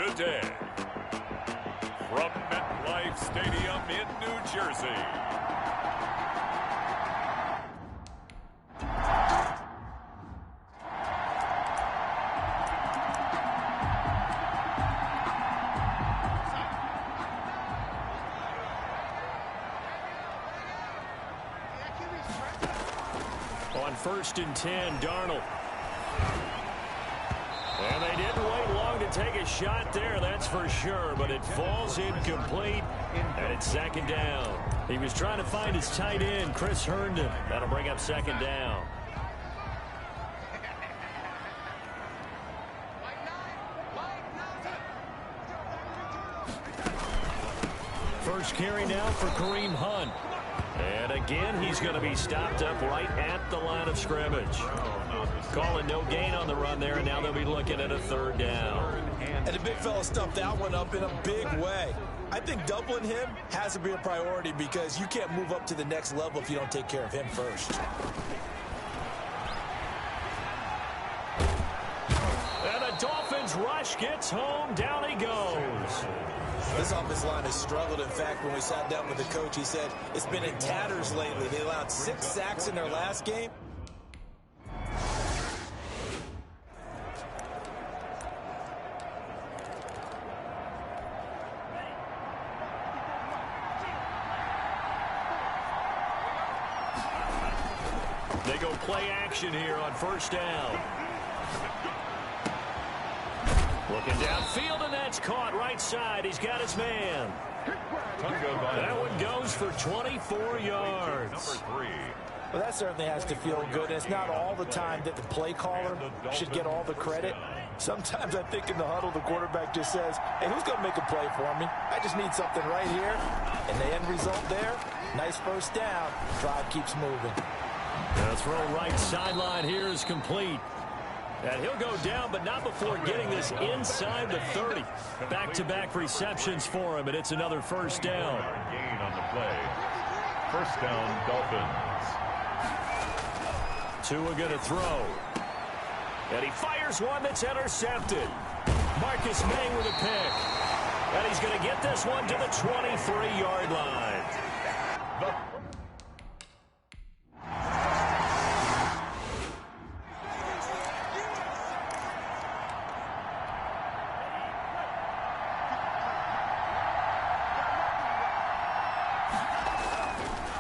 today. From MetLife Stadium in New Jersey. On 1st and 10, Darnold. And they didn't wait long to take a shot there, that's for sure, but it falls incomplete, and it's 2nd down. He was trying to find his tight end, Chris Herndon. That'll bring up 2nd down. First carry now for Kareem Hunt. And again, he's going to be stopped up right at the line of scrimmage. Calling no gain on the run there, and now they'll be looking at a 3rd down. And the big fella stuffed that one up in a big way. I think doubling him has to be a priority because you can't move up to the next level if you don't take care of him first. And the Dolphins rush gets home. Down he goes. This offensive line has struggled. In fact, when we sat down with the coach, he said it's been in tatters lately. They allowed 6 sacks in their last game. They go play action here on 1st down. Looking downfield, and that's caught right side. He's got his man. That one goes for 24 yards. Well, that certainly has to feel good. It's not all the time that the play caller should get all the credit. Sometimes I think in the huddle, the quarterback just says, hey, who's going to make a play for me? I just need something right here. And the end result there, nice 1st down. Drive keeps moving. The throw right sideline here is complete. And he'll go down, but not before getting this inside the 30. Back-to-back receptions for him, and it's another 1st down. Gain on the play. 1st down, Dolphins. Tua going to throw. And he fires one that's intercepted. Marcus May with a pick. And he's going to get this one to the 23-yard line.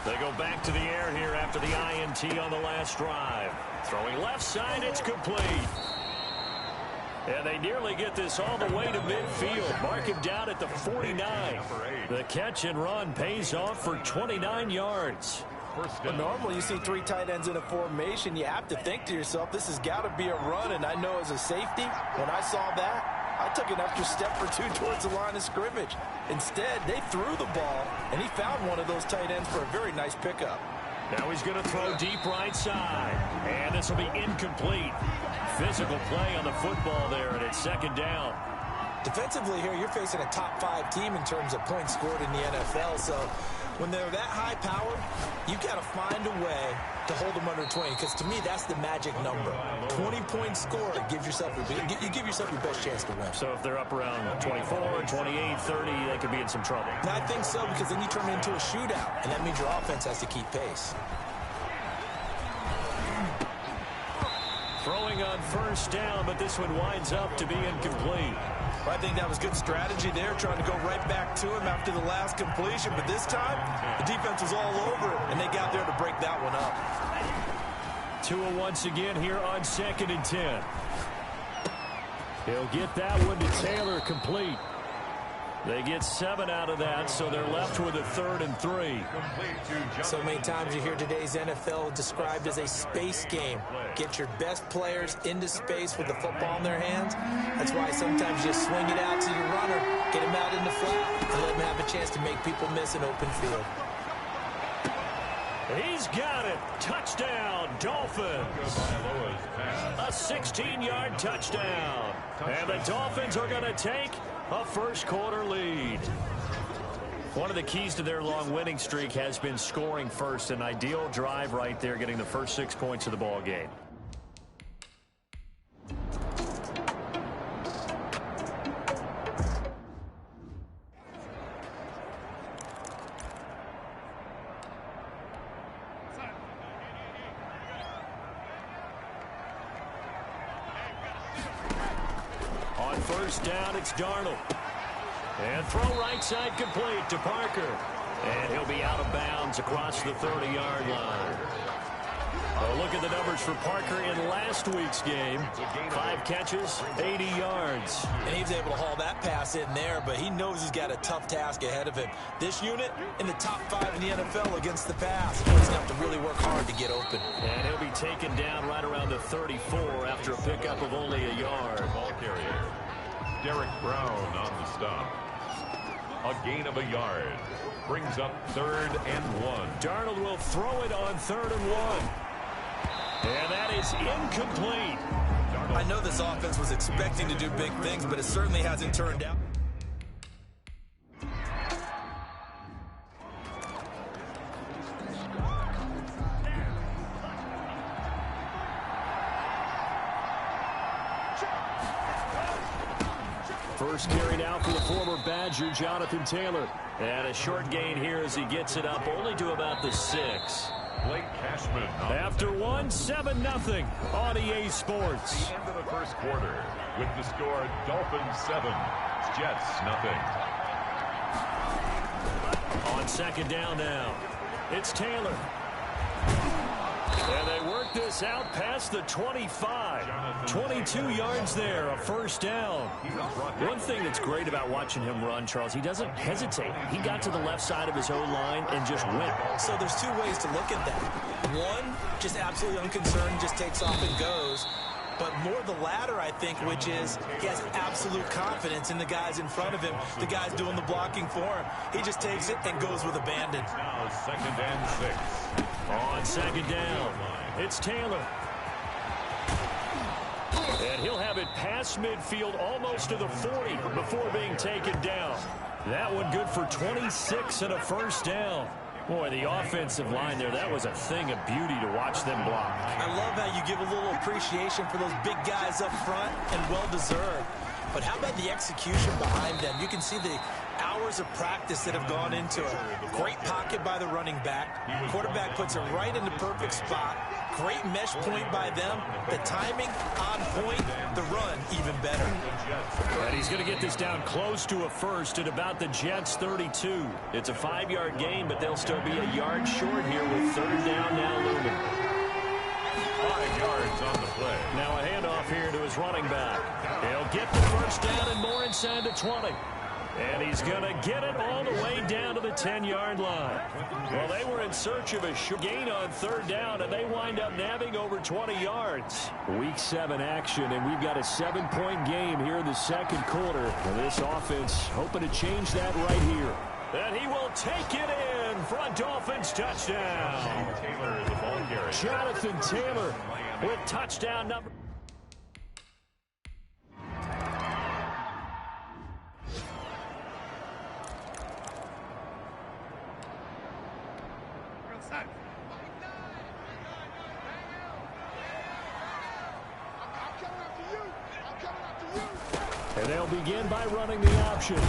They go back to the air here after the INT on the last drive. Throwing left side, it's complete. And they nearly get this all the way to midfield. Mark him down at the 49. The catch and run pays off for 29 yards. Well, normally you see 3 tight ends in a formation. You have to think to yourself, this has got to be a run. And I know as a safety, when I saw that, I took an extra step or 2 towards the line of scrimmage. Instead, they threw the ball, and he found one of those tight ends for a very nice pickup. Now he's going to throw deep right side. And this will be incomplete. Physical play on the football there, and it's 2nd down. Defensively here, you're facing a top 5 team in terms of points scored in the NFL. So when they're that high powered, you got to find a way to hold them under 20, because to me, that's the magic number. 20-point score, you give yourself your best chance to win. So if they're up around 24, 28, 30, they could be in some trouble. And I think so, because then you turn it into a shootout, and that means your offense has to keep pace. Throwing on 1st down, but this one winds up to be incomplete. Well, I think that was good strategy there, trying to go right back to him after the last completion. But this time, the defense was all over it, and they got there to break that one up. Tua once again here on 2nd and 10. He'll get that one to Taylor, complete. They get 7 out of that, so they're left with a 3rd and 3. So many times you hear today's NFL described as a space game. Get your best players into space with the football in their hands. That's why sometimes you just swing it out to your runner, get him out in the flat, and let him have a chance to make people miss an open field. He's got it. Touchdown, Dolphins. A 16-yard touchdown. And the Dolphins are going to take a first-quarter lead. One of the keys to their long winning streak has been scoring first. An ideal drive right there, getting the first 6 points of the ball game. On first down, it's Darnold. And throw right side complete to Parker. And he'll be out of bounds across the 30-yard line. A look at the numbers for Parker in last week's game. 5 catches, 80 yards. And he was able to haul that pass in there, but he knows he's got a tough task ahead of him. This unit in the top 5 in the NFL against the pass. He's going to have to really work hard to get open. And he'll be taken down right around the 34 after a pickup of only a yard. Ball carrier, Derek Brown on the stop. A gain of a yard. Brings up 3rd and 1. Darnold will throw it on 3rd and 1. And that is incomplete. I know this offense was expecting to do big things, but it certainly hasn't turned out. First carried out for the former Badger, Jonathan Taylor. And a short gain here as he gets it up only to about the 6. Blake Cashman. After 7-0 on EA Sports. The end of the first quarter with the score Dolphins 7, Jets 0. On second down now, it's Taylor. And they work this out past the 25. 22 yards there, a first down. One thing that's great about watching him run, Charles, he doesn't hesitate. He got to the left side of his O-line and just went. So there's 2 ways to look at that. One, just absolutely unconcerned, just takes off and goes. But more the latter, I think, which is he has absolute confidence in the guys in front of him, the guys doing the blocking for him. He just takes it and goes with abandon. Now 2nd and 6. On second down, it's Taylor. And he'll have it past midfield almost to the 40 before being taken down. That one good for 26 and a first down. Boy, the offensive line there, that was a thing of beauty to watch them block. I love how you give a little appreciation for those big guys up front, and well-deserved. But how about the execution behind them? You can see the hours of practice that have gone into it. Great pocket by the running back. Quarterback puts it right in the perfect spot. Great mesh point by them. The timing on point. The run even better. And he's going to get this down close to a first at about the Jets' 32. It's a 5-yard gain, but they'll still be a yard short here with 3rd down now looming. 5 yards on the play. Now a handoff here to his running back. He'll get the first down and more inside the 20. And he's going to get it all the way down to the 10-yard line. Well, they were in search of a gain on 3rd down, and they wind up nabbing over 20 yards. Week 7 action, and we've got a 7-point game here in the second quarter. And this offense hoping to change that right here. And he will take it in for a Dolphins touchdown. Taylor, the ball carrier. Jonathan Taylor with touchdown number. And they'll begin by running the option.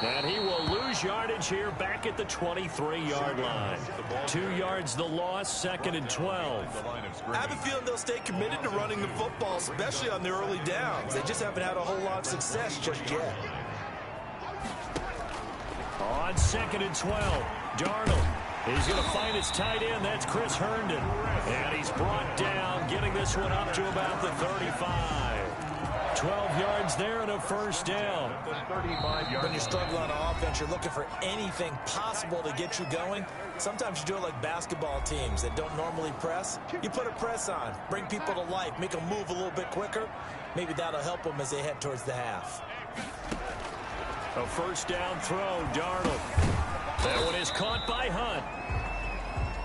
And he will lose yardage here back at the 23-yard line. 2 yards the loss, 2nd and 12. I have a feeling they'll stay committed to running the football, especially on the early downs. They just haven't had a whole lot of success just yet. On 2nd and 12, Darnold. He's going to find his tight end. That's Chris Herndon. And he's brought down, getting this one up to about the 35. 12 yards there and a first down. When you're struggling on offense, you're looking for anything possible to get you going. Sometimes you do it like basketball teams that don't normally press. You put a press on, bring people to life, make them move a little bit quicker. Maybe that'll help them as they head towards the half. A first down throw, Darnold. That one is caught by Hunt.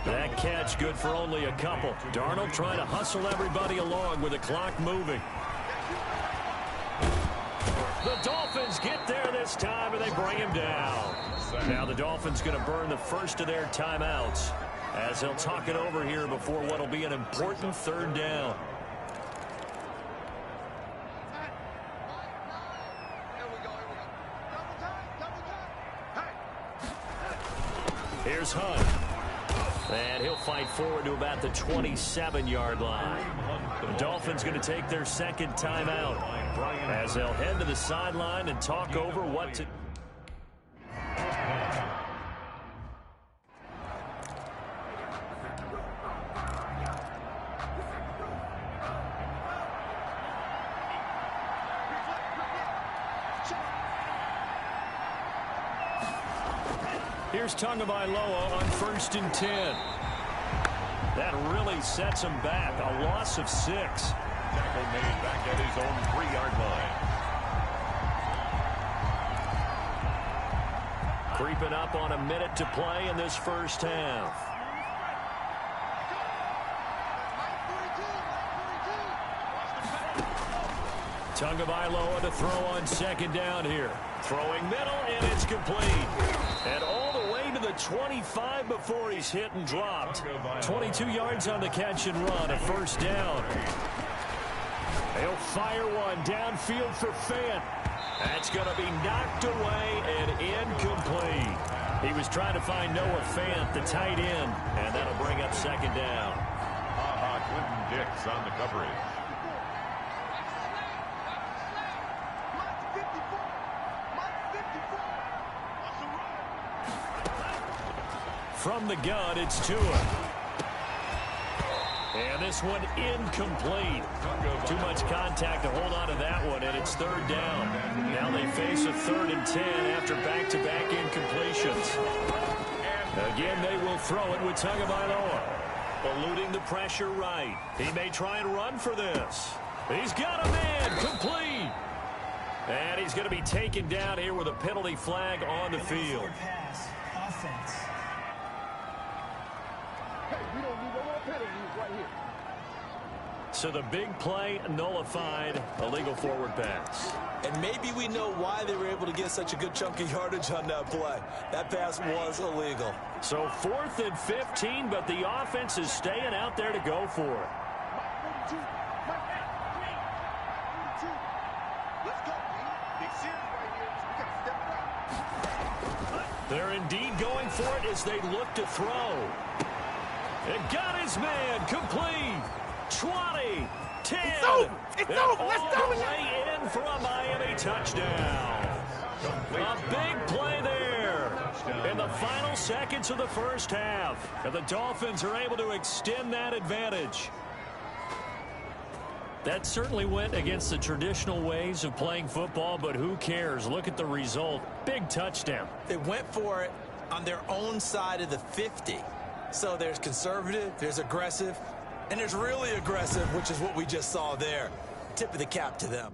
That catch good for only a couple. Darnold trying to hustle everybody along with the clock moving. The Dolphins get there this time, and they bring him down. Now the Dolphins going to burn the first of their timeouts as they'll talk it over here before what will be an important 3rd down. Here's Hunt. And he'll fight forward to about the 27-yard line. The Dolphins going to take their second timeout as they'll head to the sideline and talk over what to... Here's Tagovailoa on 1st and 10. That really sets him back. A loss of 6. Tackle made back at his own 3-yard line. Creeping up on a minute to play in this first half. Tagovailoa to throw on 2nd down here. Throwing middle, and it's complete. And all the way to the 25 before he's hit and dropped. 22 yards on the catch and run, a 1st down. He'll fire one downfield for Fant. That's going to be knocked away and incomplete. He was trying to find Noah Fant, the tight end, and that'll bring up 2nd down. Clinton Dix on the coverage. From the gun, it's Tua. And this one incomplete. Too much contact to hold on to that one, and it's 3rd down. Now they face a 3rd and 10 after back-to-back incompletions. Again, they will throw it with Tagovailoa. Eluding the pressure right. He may try and run for this. He's got a man, complete. And he's going to be taken down here with a penalty flag on the field. So the big play nullified, a legal forward pass. And maybe we know why they were able to get such a good chunk of yardage on that play. That pass was illegal. So 4th and 15, but the offense is staying out there to go for it. They're indeed going for it as they look to throw. And got his man, complete. 20, 10. It's over. It's over. Let's all do the way in for a Miami touchdown. A big play there in the final seconds of the first half. And the Dolphins are able to extend that advantage. That certainly went against the traditional ways of playing football, but who cares? Look at the result. Big touchdown. They went for it on their own side of the 50. So there's conservative, there's aggressive, and there's really aggressive, which is what we just saw there. Tip of the cap to them.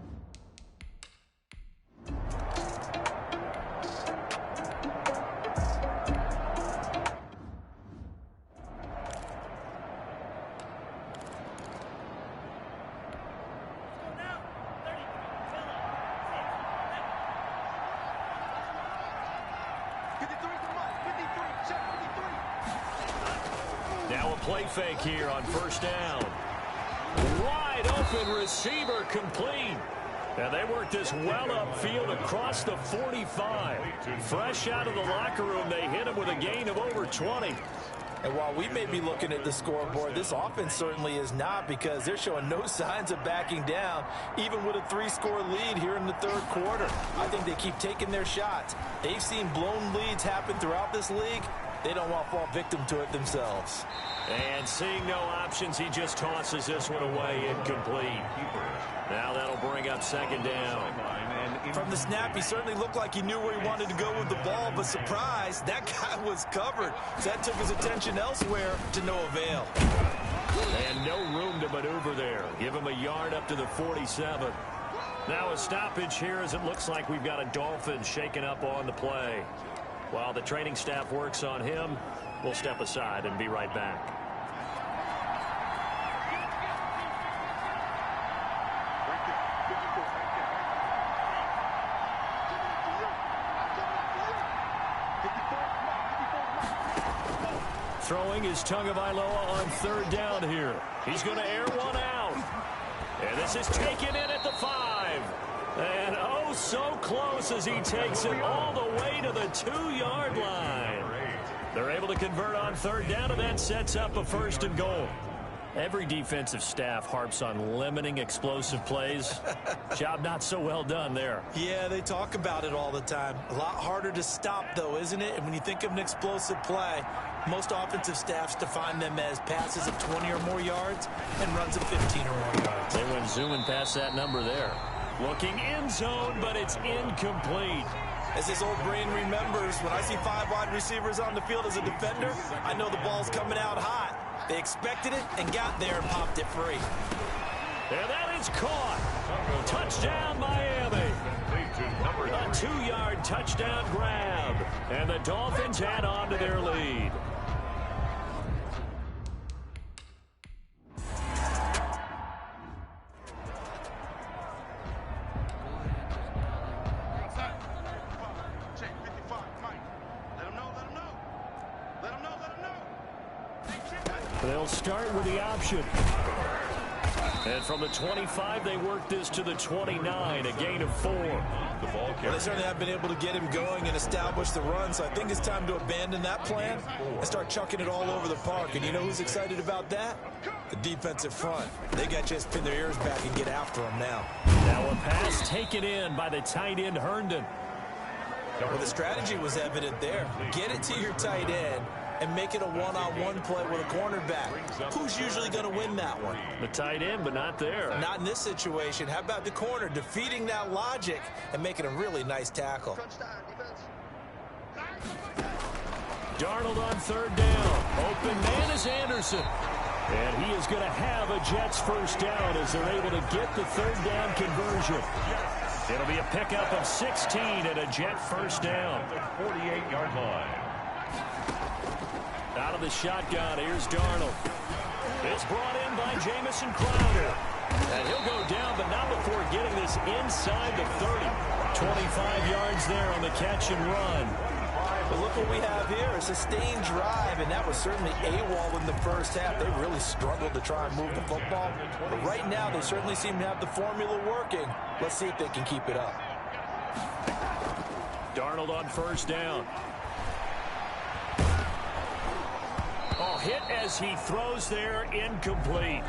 Now a play fake here on 1st down. Wide open receiver complete. And they work this well upfield across the 45. Fresh out of the locker room, they hit him with a gain of over 20. And while we may be looking at the scoreboard, this offense certainly is not, because they're showing no signs of backing down, even with a 3-score lead here in the 3rd quarter. I think they keep taking their shots. They've seen blown leads happen throughout this league. They don't want to fall victim to it themselves. And seeing no options, he just tosses this one away, incomplete. Now that'll bring up 2nd down. From the snap, he certainly looked like he knew where he wanted to go with the ball, but surprise, that guy was covered. So that took his attention elsewhere to no avail. And no room to maneuver there. Give him a yard up to the 47. Now a stoppage here as it looks like we've got a Dolphin shaken up on the play. While the training staff works on him, we'll step aside and be right back. Throwing is Tagovailoa on 3rd down here. He's going to air one out. And this is taken in at the 5. And oh, so close as he takes it all the way to the 2-yard line. They're able to convert on third down, and that sets up a 1st and goal. Every defensive staff harps on limiting explosive plays. Job not so well done there. Yeah, they talk about it all the time. A lot harder to stop, though, isn't it? And when you think of an explosive play, most offensive staffs define them as passes of 20 or more yards and runs of 15 or more yards. They went zooming past that number there. Looking in zone, but it's incomplete. As his old brain remembers, when I see 5 wide receivers on the field as a defender, I know the ball's coming out hot. They expected it and got there and popped it free. And that is caught. Touchdown, Miami. A 2-yard touchdown grab. And the Dolphins add on to their lead. They'll start with the option. And from the 25, they work this to the 29, a gain of 4. The ball carrier. They certainly have been able to get him going and establish the run, so I think it's time to abandon that plan and start chucking it all over the park. And you know who's excited about that? The defensive front. They got to just pin their ears back and get after him now. Now a pass taken in by the tight end, Herndon. Well, the strategy was evident there. Get it to your tight end and make it a one-on-one play with a cornerback. Who's usually going to win that one? The tight end, but not there. Not in this situation. How about the corner defeating that logic and making a really nice tackle? Darnold on third down. Open man is Anderson. And he is going to have a Jets 1st down as they're able to get the 3rd down conversion. It'll be a pickup of 16 and a Jet 1st down. 48-yard line. Out of the shotgun, here's Darnold. It's brought in by Jamison Crowder. And he'll go down, but not before getting this inside the 30. 25 yards there on the catch and run. But look what we have here, a sustained drive, and that was certainly AWOL in the first half. They really struggled to try and move the football. But right now, they certainly seem to have the formula working. Let's see if they can keep it up. Darnold on 1st down. Oh, hit as he throws there, incomplete.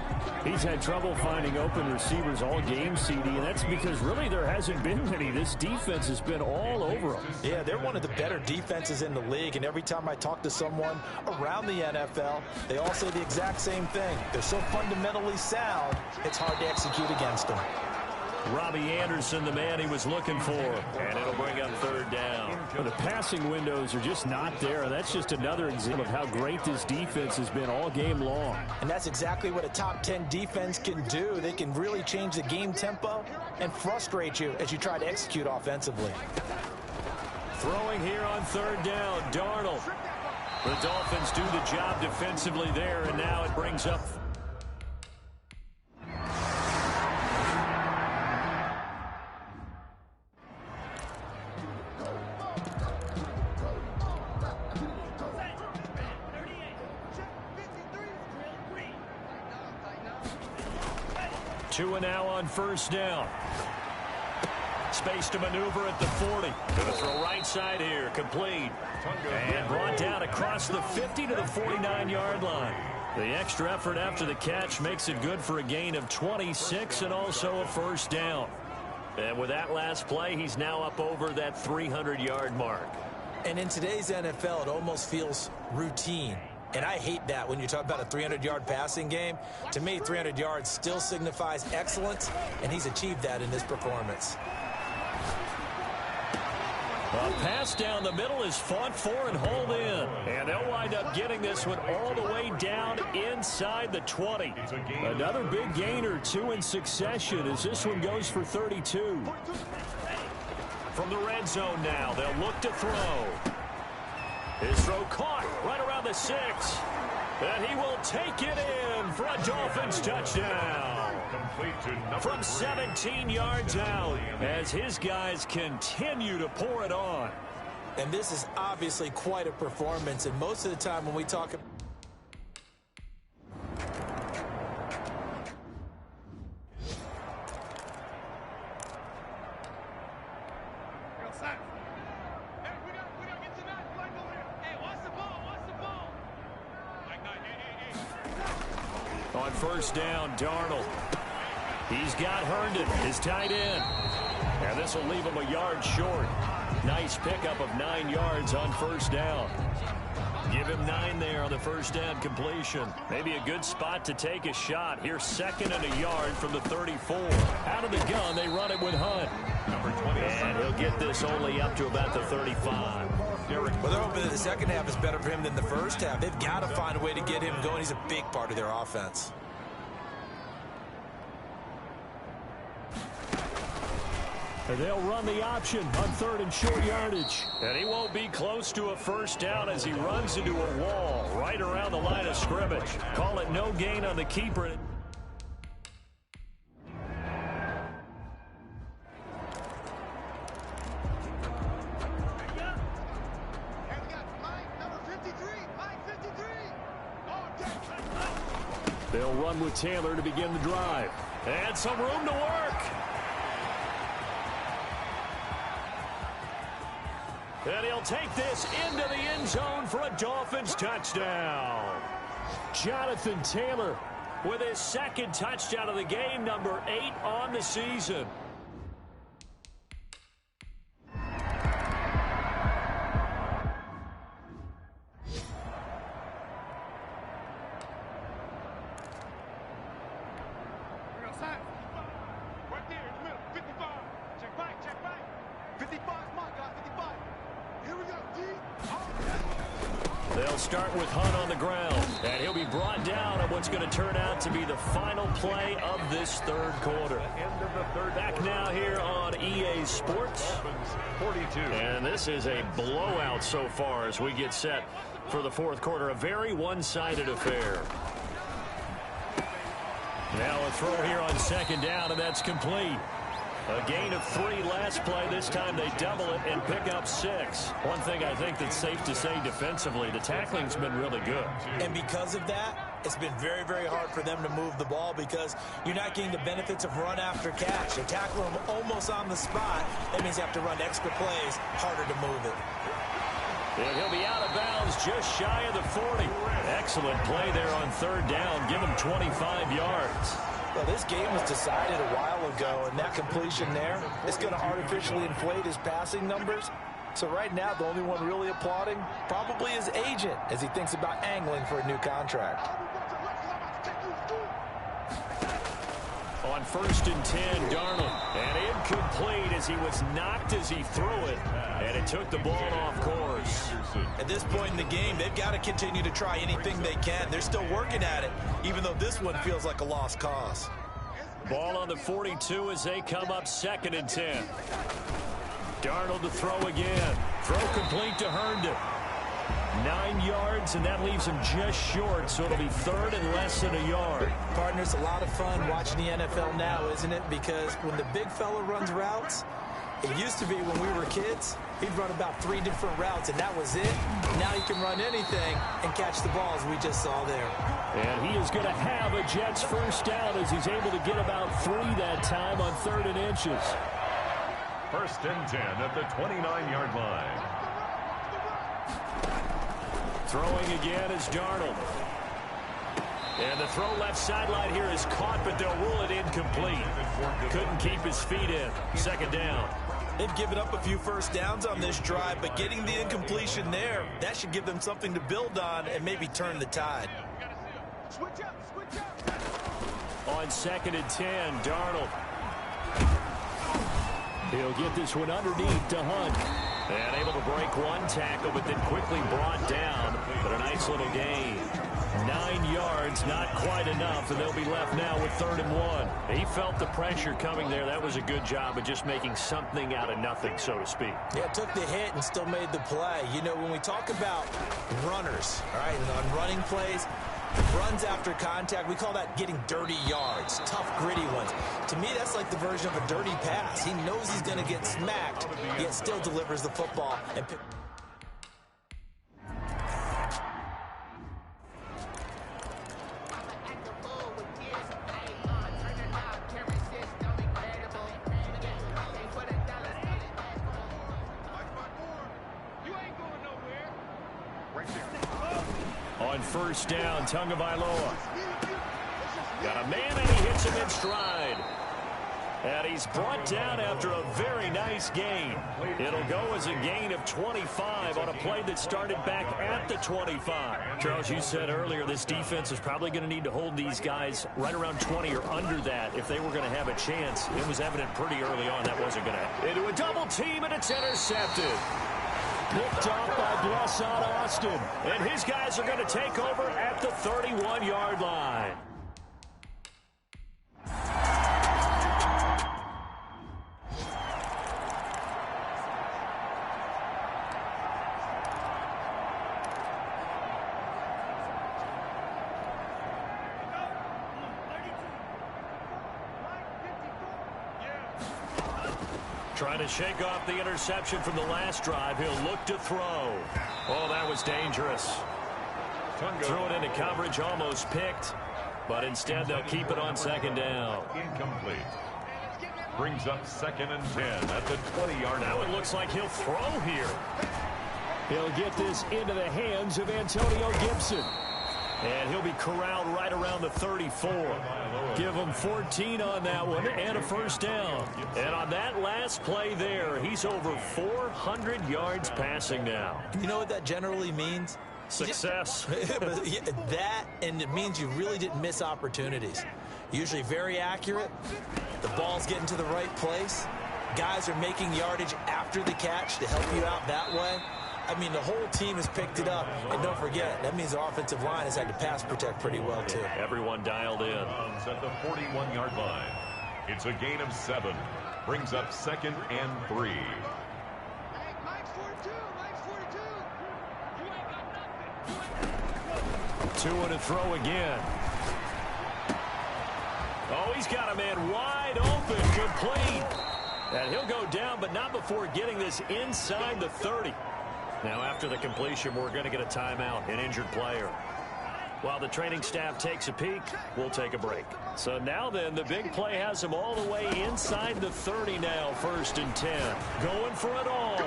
He's had trouble finding open receivers all game, CD, and that's because really there hasn't been many. This defense has been all over them. Yeah, they're one of the better defenses in the league, and every time I talk to someone around the NFL, they all say the exact same thing. They're so fundamentally sound, it's hard to execute against them. Robbie Anderson, the man he was looking for, and it'll bring up 3rd down. But the passing windows are just not there. That's just another example of how great this defense has been all game long. And that's exactly what a top 10 defense can do. They can really change the game tempo and frustrate you as you try to execute offensively. Throwing here on 3rd down, Darnold. The Dolphins do the job defensively there, and now it brings up 2 and now on 1st down. Space to maneuver at the 40. Gonna throw right side here, complete. And brought down across the 50 to the 49-yard line. The extra effort after the catch makes it good for a gain of 26 and also a 1st down. And with that last play, he's now up over that 300-yard mark. And in today's NFL, it almost feels routine. And I hate that when you talk about a 300-yard passing game. To me, 300 yards still signifies excellence, and he's achieved that in this performance. A pass down the middle is fought for and hauled in. And they'll wind up getting this one all the way down inside the 20. Another big gain or 2 in succession as this one goes for 32. From the red zone now, they'll look to throw. His throw caught right around the 6. And he will take it in for a Dolphins touchdown. From 17 yards out as his guys continue to pour it on. And this is obviously quite a performance. And most of the time when we talk about On first down, Darnold. He's got Herndon, his tight end. And this will leave him a yard short. Nice pickup of 9 yards on first down. Give him 9 there on the first down completion. Maybe a good spot to take a shot. Here's 2nd and a yard from the 34. Out of the gun, they run it with Hunt. Number 20. And he'll get this only up to about the 35. Well, they're hoping that the second half is better for him than the first half. They've got to find a way to get him going. He's a big part of their offense. And they'll run the option on 3rd and short yardage. And he won't be close to a first down as he runs into a wall right around the line of scrimmage. Call it no gain on the keeper. They'll run with Taylor to begin the drive. And some room to work. And he'll take this into the end zone for a Dolphins touchdown. Jonathan Taylor with his 2nd touchdown of the game, number 8 on the season. Right there in the middle, 55. Check back, check back. 55 is my guy, 55. Here we go, D. They'll start with Hunt on the ground, and he'll be brought down on what's going to turn out to be the final play of this 3rd quarter. Back now here on EA Sports. 42. And this is a blowout so far as we get set for the 4th quarter. A very one-sided affair. Now a throw here on 2nd down, and that's complete. A gain of 3 last play. This time they double it and pick up 6. One thing I think that's safe to say defensively, the tackling's been really good. And because of that, it's been very, very hard for them to move the ball because you're not getting the benefits of run after catch. You tackle them almost on the spot. That means you have to run extra plays, harder to move it. And he'll be out of bounds just shy of the 40. Excellent play there on 3rd down. Give him 25 yards. Well, this game was decided a while ago, and that completion there is going to artificially inflate his passing numbers. So right now, the only one really applauding probably his agent as he thinks about angling for a new contract. On 1st and 10, Darnold. And incomplete as he was knocked as he threw it. And it took the ball off course. At this point in the game, they've got to continue to try anything they can. They're still working at it, even though this one feels like a lost cause. Ball on the 42 as they come up 2nd and 10. Darnold to throw again. Throw complete to Herndon. 9 yards, and that leaves him just short, so it'll be 3rd and less than a yard. Partners, a lot of fun watching the NFL now, isn't it? Because when the big fella runs routes, it used to be when we were kids, he'd run about 3 different routes, and that was it. Now he can run anything and catch the ball, as we just saw there. And he is going to have a Jets first down as he's able to get about 3 that time on 3rd and inches. 1st and 10 at the 29-yard line. Throwing again is Darnold. And the throw left sideline here is caught, but they'll rule it incomplete. Couldn't keep his feet in. 2nd down. They've given up a few first downs on this drive, but getting the incompletion there, that should give them something to build on and maybe turn the tide. On 2nd and 10, Darnold. He'll get this one underneath to Hunt. And able to break one tackle, but then quickly brought down. But a nice little gain. 9 yards, not quite enough, and they'll be left now with 3rd and 1. He felt the pressure coming there. That was a good job of just making something out of nothing, so to speak. Yeah, took the hit and still made the play. You know, when we talk about runners, all right, and on running plays, runs after contact, we call that getting dirty yards, tough, gritty ones. To me, that's like the version of a dirty pass. He knows he's going to get smacked, yet still delivers the football. And on 1st down, Tagovailoa. a man, and he hits him in stride. And he's brought down after a very nice gain. It'll go as a gain of 25 on a play that started back at the 25. Charles, you said earlier this defense is probably going to need to hold these guys right around 20 or under that if they were going to have a chance. It was evident pretty early on that wasn't going to. Into a double team, and it's intercepted. Picked off by Blessed Austin. And his guys are going to take over at the 31-yard line. Trying to shake off the interception from the last drive. He'll look to throw. Oh, that was dangerous. Threw it into coverage, almost picked. But instead, they'll keep it on second down. Incomplete. Brings up 2nd and 10 at the 20-yard line. Now it looks like he'll throw here. He'll get this into the hands of Antonio Gibson. And he'll be corralled right around the 34. Give him 14 on that one and a first down. And on that last play there, he's over 400 yards passing now. You know what that generally means? Success. That, and it means you really didn't miss opportunities. Usually very accurate. The ball's getting to the right place. Guys are making yardage after the catch to help you out that way. I mean, the whole team has picked it up. And don't forget, that means the offensive line has had to pass protect pretty well, too. Everyone dialed in. At the 41-yard line. It's a gain of 7. Brings up 2nd and 3. Hey, Mike's 42. Mike's 42. You ain't got nothing. Two and a throw again. Oh, he's got a man wide open, complete. And he'll go down, but not before getting this inside the 30. Now, after the completion, we're going to get a timeout, an injured player. While the training staff takes a peek, we'll take a break. So now then, the big play has him all the way inside the 30 now, 1st and 10. Going for it all.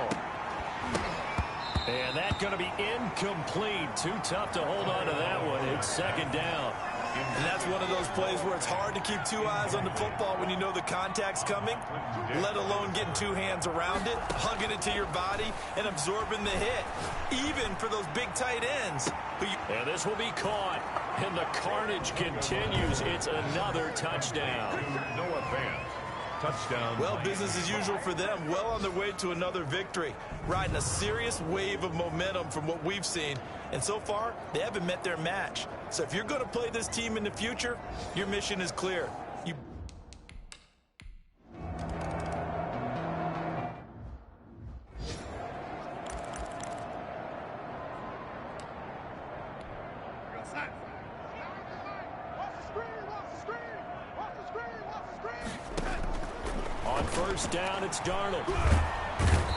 And that's going to be incomplete. Too tough to hold on to that one. It's 2nd down. And that's one of those plays where it's hard to keep 2 eyes on the football when you know the contact's coming, let alone getting 2 hands around it, hugging it to your body, and absorbing the hit, even for those big tight ends. And this will be caught, and the carnage continues. It's another touchdown. Noah Fant. Touchdown. Well, business as usual for them. Well on their way to another victory. Riding a serious wave of momentum from what we've seen. And so far, they haven't met their match. So if you're going to play this team in the future, your mission is clear. On 1st down, it's Darnold.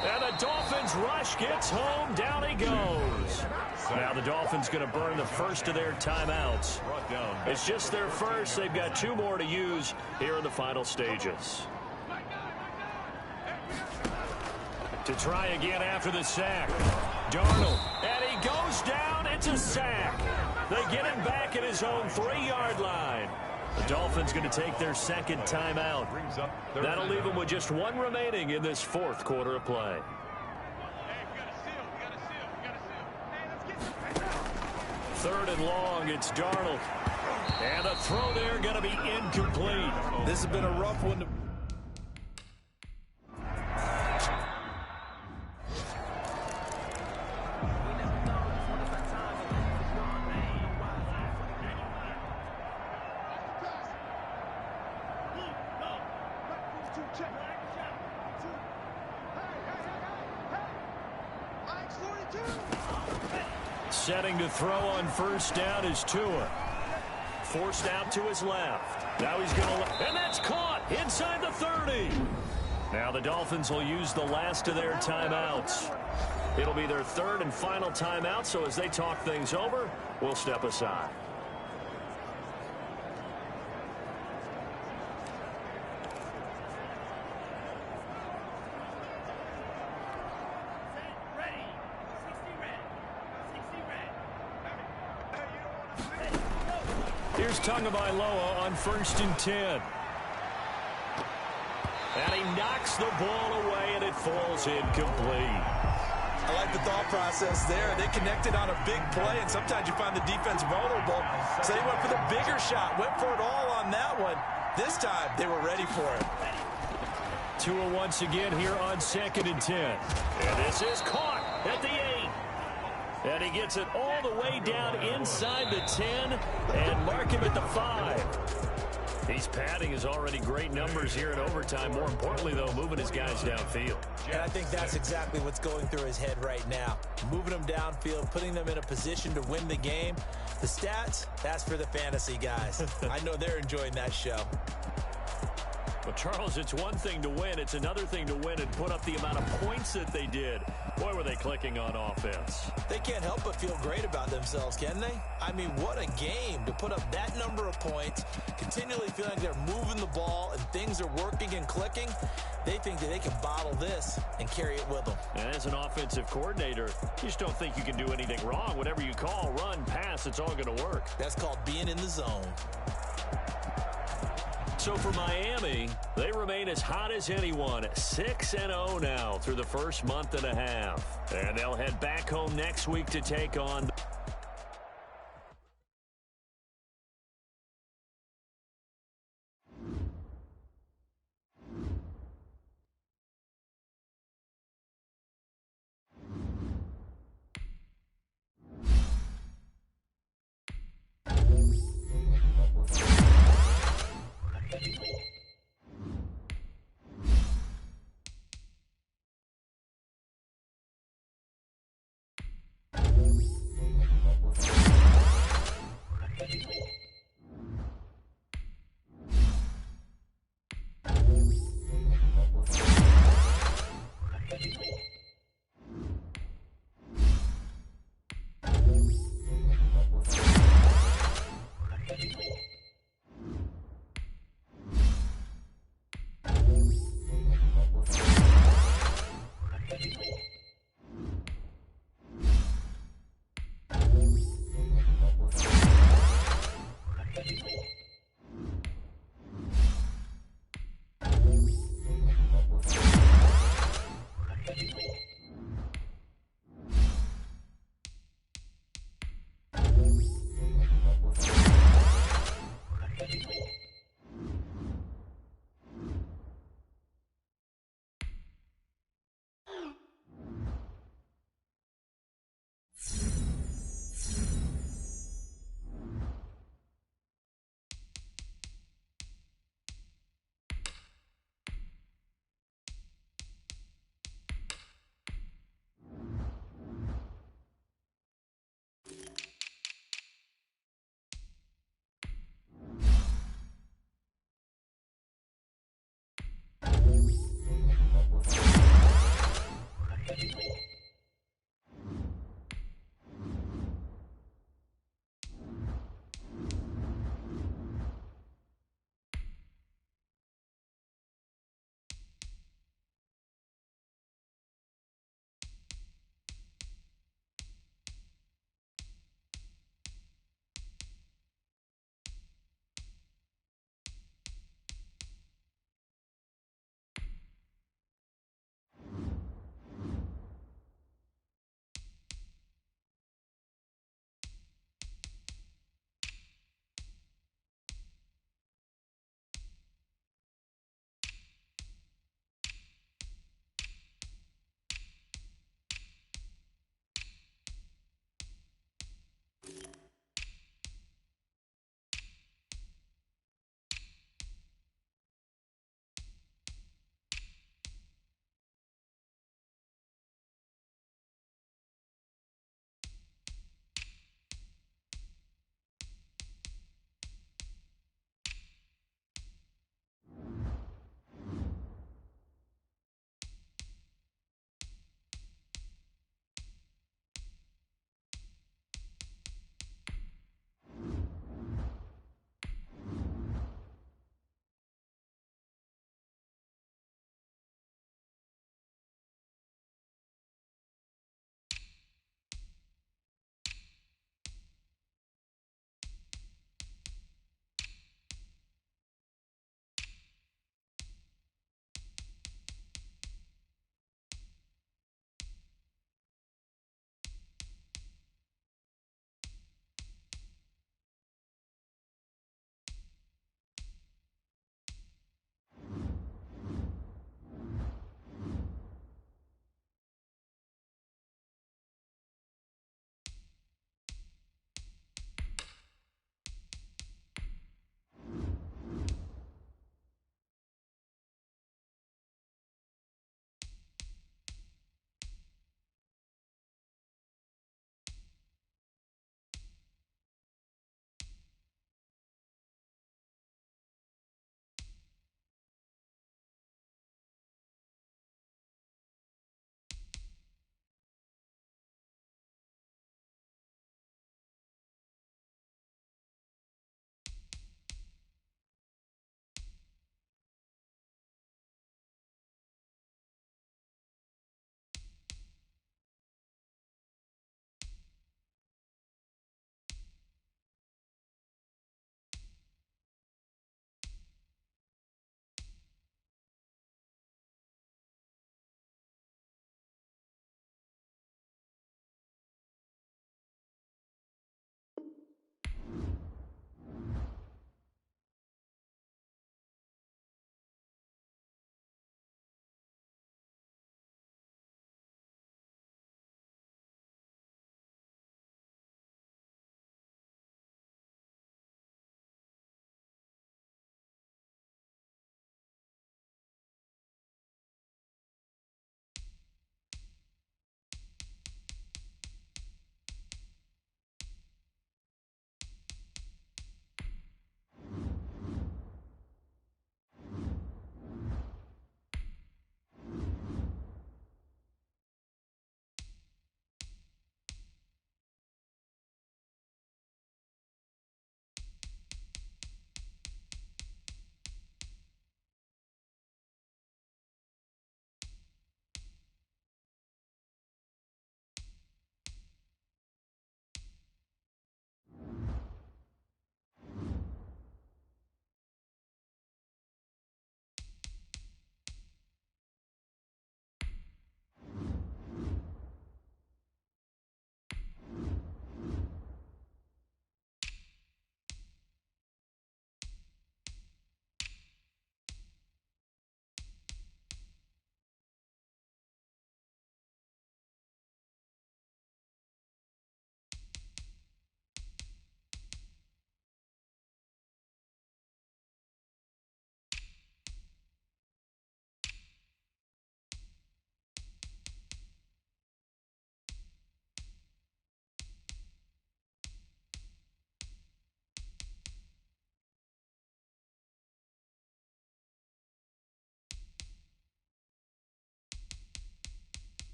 And the Dolphins rush gets home. Down he goes. Now the Dolphins going to burn the first of their timeouts. It's just their first. They've got 2 more to use here in the final stages. To try again after the sack. Darnold. And he goes down. It's a sack. They get him back at his own 3-yard line. The Dolphins going to take their 2nd timeout. That'll leave them with just 1 remaining in this 4th quarter of play. Third and long, it's Darnold. And the throw there going to be incomplete. This has been a rough one to... Setting to throw on 1st down is Tua. Forced out to his left. Now he's going to... And that's caught inside the 30. Now the Dolphins will use the last of their timeouts. It'll be their 3rd and final timeout, so as they talk things over, we'll step aside. Here's Tagovailoa on 1st and 10. And he knocks the ball away, and it falls incomplete. I like the thought process there. They connected on a big play, and sometimes you find the defense vulnerable. So they went for the bigger shot, went for it all on that one. This time, they were ready for it. Tua once again here on 2nd and 10. And this is caught at the 8. And he gets it all the way down inside the 10 and mark him at the 5. He's padding his already great numbers here in overtime. More importantly, though, moving his guys downfield. And I think that's exactly what's going through his head right now. Moving them downfield, putting them in a position to win the game. The stats, that's for the fantasy guys. I know they're enjoying that show. But, Charles, it's one thing to win. It's another thing to win and put up the amount of points that they did. Boy, were they clicking on offense. They can't help but feel great about themselves, can they? I mean, what a game to put up that number of points, continually feeling they're moving the ball and things are working and clicking. They think that they can bottle this and carry it with them. And as an offensive coordinator, you just don't think you can do anything wrong. Whatever you call, run, pass, it's all going to work. That's called being in the zone. So for Miami, they remain as hot as anyone, 6-0 now through the first month and a half. And they'll head back home next week to take on